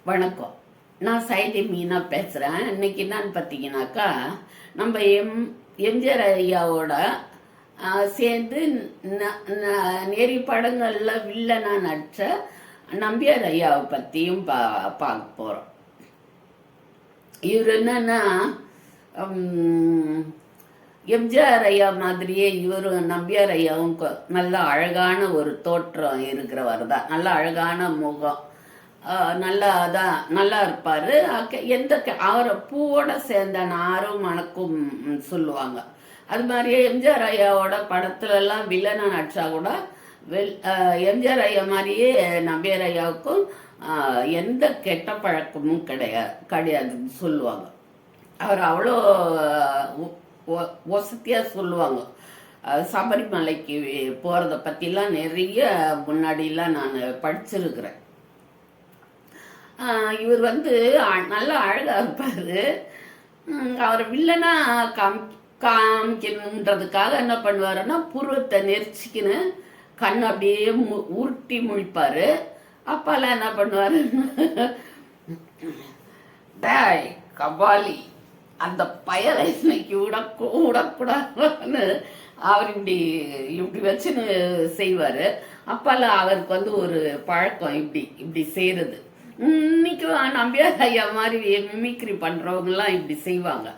வணக்கம். நான் சைதி மீனா பேசுகிறேன். இன்னைக்கு என்னன்னு பார்த்தீங்கன்னாக்கா, நம்ம எம்ஜிஆர் ஐயாவோட சேர்ந்து நெறி படங்களில் வில்லனா நடிச்ச நம்பியார் ஐயாவை பற்றியும் பார்க்க போகிறோம். இவர் என்னன்னா, எம்ஜிஆர் ஐயா மாதிரியே இவரும் நம்பியார் ஐயாவும் நல்ல அழகான ஒரு தோற்றம் இருக்கிறவர் தான். நல்ல அழகான முகம், நல்லா இருப்பார். அவரை பூவோட சேர்ந்த நாரும் மணக்கும் சொல்லுவாங்க. அது மாதிரியே எம்ஜிஆர் ஐயாவோட படத்துலலாம் வில்லனா நடிச்சா கூட எம்ஜிஆர் ஐயா மாதிரியே நம்பியார் ஐயாவுக்கும் எந்த கெட்ட பழக்கமும் கிடையாதுன்னு சொல்லுவாங்க. அவர் அவ்வளோ வசதியாக சொல்லுவாங்க. சபரிமலைக்கு போகிறத பற்றிலாம் நிறைய முன்னாடிலாம் நான் படிச்சிருக்கிறேன். இவர் நல்லா அழகாக இருப்பார். அவர் வில்லனா காமிக்கணுன்றதுக்காக என்ன பண்ணுவாருன்னா, புருவத்தை நெரிச்சிக்கின்னு கண் அப்படியே உருட்டி முழிப்பார். அப்பெல்லாம் என்ன பண்ணுவார், டாய் கபாலி அந்த பயலை இன்னைக்கு விடக்கூடாதுன்னு அவர் இப்படி வச்சுன்னு செய்வார். அப்பெல்லாம் அவருக்கு ஒரு பழக்கம் இப்படி செய்கிறது. இன்னைக்கு நம்பியார் ஐயா மாதிரி மிமிக்ரி பண்றவங்கலாம் இப்படி செய்வாங்க.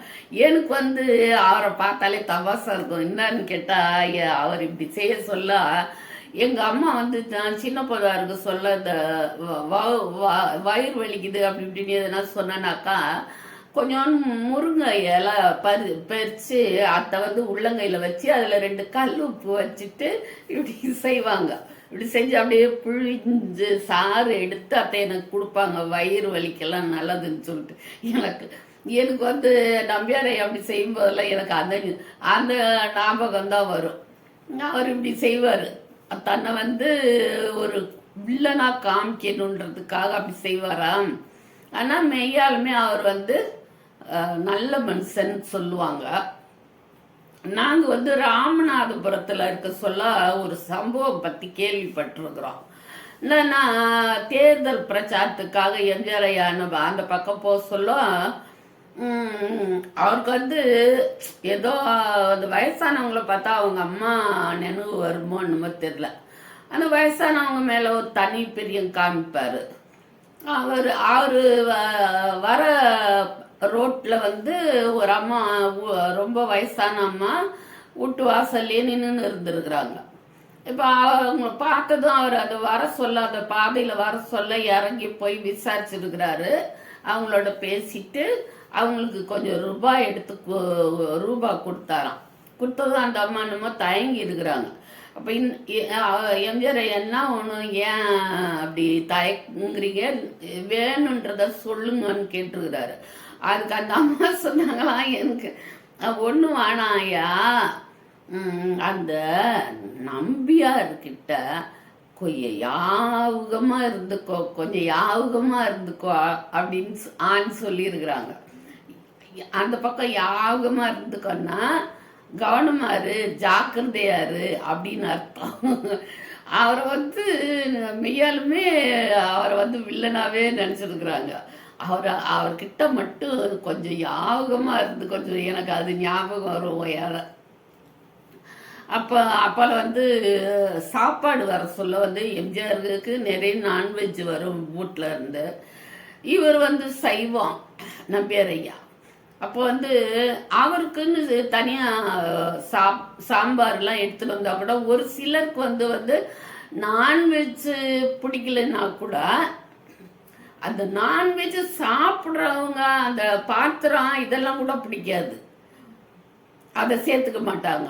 எனக்கு அவரை பார்த்தாலே தபாசா இருக்கும். என்னன்னு கேட்டா, அவர் இப்படி செய்ய சொல்ல எங்க அம்மா நான் சின்ன பொண்ணா இருக்க சொல்ல இந்த வயிறு வலிக்குது அப்படி இப்படின்னு எதுனா சொன்னாக்கா, கொஞ்சம் முருங்கை இலை பறிச்சு அதை உள்ளங்கையில வச்சு அதுல 2 கல் உப்பு வச்சுட்டு இப்படி செய்வாங்க. இப்படி செஞ்சு அப்படியே புழிஞ்சு சாறு எடுத்து அதை எனக்கு கொடுப்பாங்க. வயிறு வலிக்கெல்லாம் நல்லதுன்னு சொல்லிட்டு எனக்கு நம்பியாரை அப்படி செய்யும் போதெல்லாம் எனக்கு அந்த ஞாபகம் தான் வரும். அவர் இப்படி செய்வார். தன்னை ஒரு வில்லனா காமிக்கணுன்றதுக்காக அப்படி செய்வாராம். ஆனால் மெய்யாலுமே அவர் நல்ல மனுஷன் சொல்லுவாங்க. நாங்கள் ராமநாதபுரத்தில் இருக்க சொல்ல ஒரு சம்பவம் பற்றி கேள்விப்பட்டிருக்கிறோம். என்னன்னா, தேர்தல் பிரச்சாரத்துக்காக எம்ஜிஆர் ஐயா அந்த பக்கம் போக சொல்ல அவருக்கு ஏதோ அந்த வயசானவங்கள பார்த்தா அவங்க அம்மா நினைவு வருமோ என்னமோ தெரியல. அந்த வயசானவங்க மேலே ஒரு தனி பிரியம் காமிப்பார். அவர் வர ரோட்ல ஒரு அம்மா, ரொம்ப வயசான அம்மா வீட்டு வாசல்லே நின்று இருந்திருக்கிறாங்க. இப்போ அவங்க பார்த்ததும் அவர் அதை வர சொல்ல, அந்த பாதையில் வர சொல்ல இறங்கி போய் விசாரிச்சிருக்கிறாரு. அவங்களோட பேசிட்டு அவங்களுக்கு கொஞ்சம் ரூபாய் கொடுத்தாராம். கொடுத்ததும் அந்த அம்மா என்னமோ தயங்கி இருக்கிறாங்க. அப்போ எம்ஜிஆர் என்ன ஒன்று, ஏன் அப்படி தயங்குறீங்க, வேணுன்றத சொல்லுங்கன்னு கேட்டுருக்கிறாரு. அதுக்கு அந்த அம்மா சொன்னாங்களாம், எனக்கு ஒன்றும் வேணாம் ஐயா, அந்த நம்பியார்கிட்ட கொஞ்சம் யாவுகமாக இருந்துக்கோ அப்படின்னு சொல்லியிருக்கிறாங்க. அந்த பக்கம் யாவுகமாக இருந்துக்கோன்னா கவனமாரு, ஜாக்கிரதையாரு அப்படின்னு அர்த்தம். அவரை மெய்யாலுமே அவரை வில்லனாவே நினச்சிருக்கிறாங்க. அவர்கிட்ட மட்டும் கொஞ்சம் யாபகமா இருந்து கொஞ்சம் எனக்கு அது ஞாபகம் வரும். யார அப்போல சாப்பாடு வர சொல்ல எம்ஜிஆருக்கு நிறைய நான்வெஜ் வரும் வீட்டில் இருந்து. இவர் சைவம் நம்பியார் ஐயா. அப்போ அவருக்குன்னு தனியாக சாம்பார்லாம் எடுத்துகிட்டு வந்தால் கூட ஒரு சிலருக்கு நான்வெஜ் பிடிக்கலன்னா கூட அந்த நான்வெஜ் சாப்பிட்றவங்க அந்த பாத்திரம் இதெல்லாம் கூட பிடிக்காது, அதை சேர்த்துக்க மாட்டாங்க.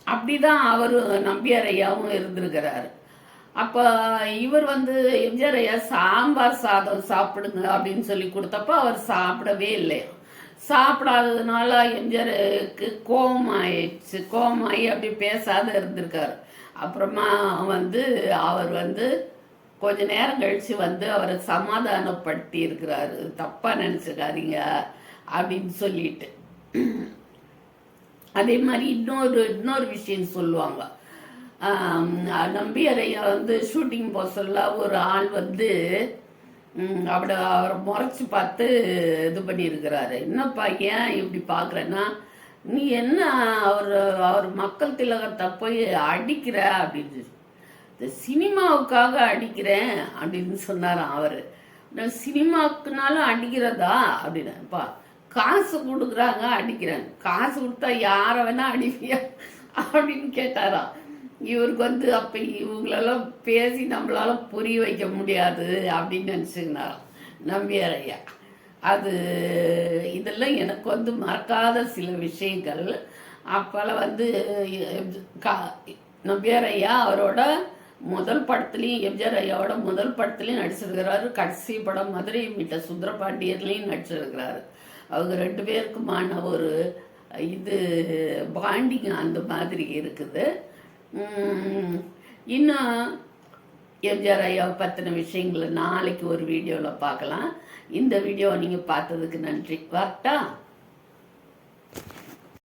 அப்படிதான் அவர் நம்பியார் ஐயாவும் இருந்திருக்கிறாரு. அப்போ இவர் எம்ஜிஆர் ஐயா சாம்பார் சாதம் சாப்பிடுங்க அப்படின்னு சொல்லி கொடுத்தப்போ அவர் சாப்பிடவே இல்லை. சாப்பிடாததுனால எம்ஜிஆருக்கு கோபமாகி அப்படி பேசாத இருந்திருக்காரு. அப்புறமா அவர் கொஞ்ச நேரம் கழிச்சு அவரை சமாதானப்படுத்தி இருக்கிறாரு, தப்பா நினைச்சுக்காதீங்க அப்படின்னு சொல்லிட்டு. அதே மாதிரி இன்னொரு விஷயம் சொல்லுவாங்க. நம்பியார் ஐயா ஷூட்டிங் போக சொல்ல ஒரு ஆள் அவரை முறைச்சி பார்த்து இது பண்ணியிருக்கிறாரு. என்னப்பா ஏன் இப்படி பார்க்குறேன்னா, நீ என்ன அவர் அவர் மக்கள் திலகத்தை போய் அடிக்கிற அப்படின்னு, இந்த சினிமாவுக்காக அடிக்கிறேன் அப்படின்னு சொன்னாராம் அவர். நான் சினிமாவுக்குனாலும் அடிக்கிறதா அப்படின்னாப்பா, காசு கொடுக்குறாங்க அடிக்கிறேன், காசு கொடுத்தா யாரை வேணா அடிப்பியா அப்படின்னு கேட்டாராம். இவருக்கு வந்து அப்போ இவங்களெல்லாம் பேசி நம்மளால புரிய வைக்க முடியாது அப்படின்னு நினச்சிக்கினாராம் நம்பியார் ஐயா. அது இதெல்லாம் எனக்கு வந்து மறக்காத சில விஷயங்கள். அப்போல்லாம் வந்து நம்பியார் ஐயா அவரோட முதல் படத்துலையும், எம்ஜிஆர் ஐயாவோட முதல் படத்துலையும் நடிச்சிருக்கிறாரு. கடைசி படம் மதுரை மீட்ட சுந்தரபாண்டியர்லையும் நடிச்சிருக்கிறாரு. அவங்க 2 பேருக்குமான ஒரு இது பாண்டிங் அந்த மாதிரி இருக்குது. இன்னும் எம்ஜிஆர் ஐயாவை பற்றின விஷயங்களை நாளைக்கு ஒரு வீடியோவில் பார்க்கலாம். இந்த வீடியோவை நீங்கள் பார்த்ததுக்கு நன்றி. வரட்டா?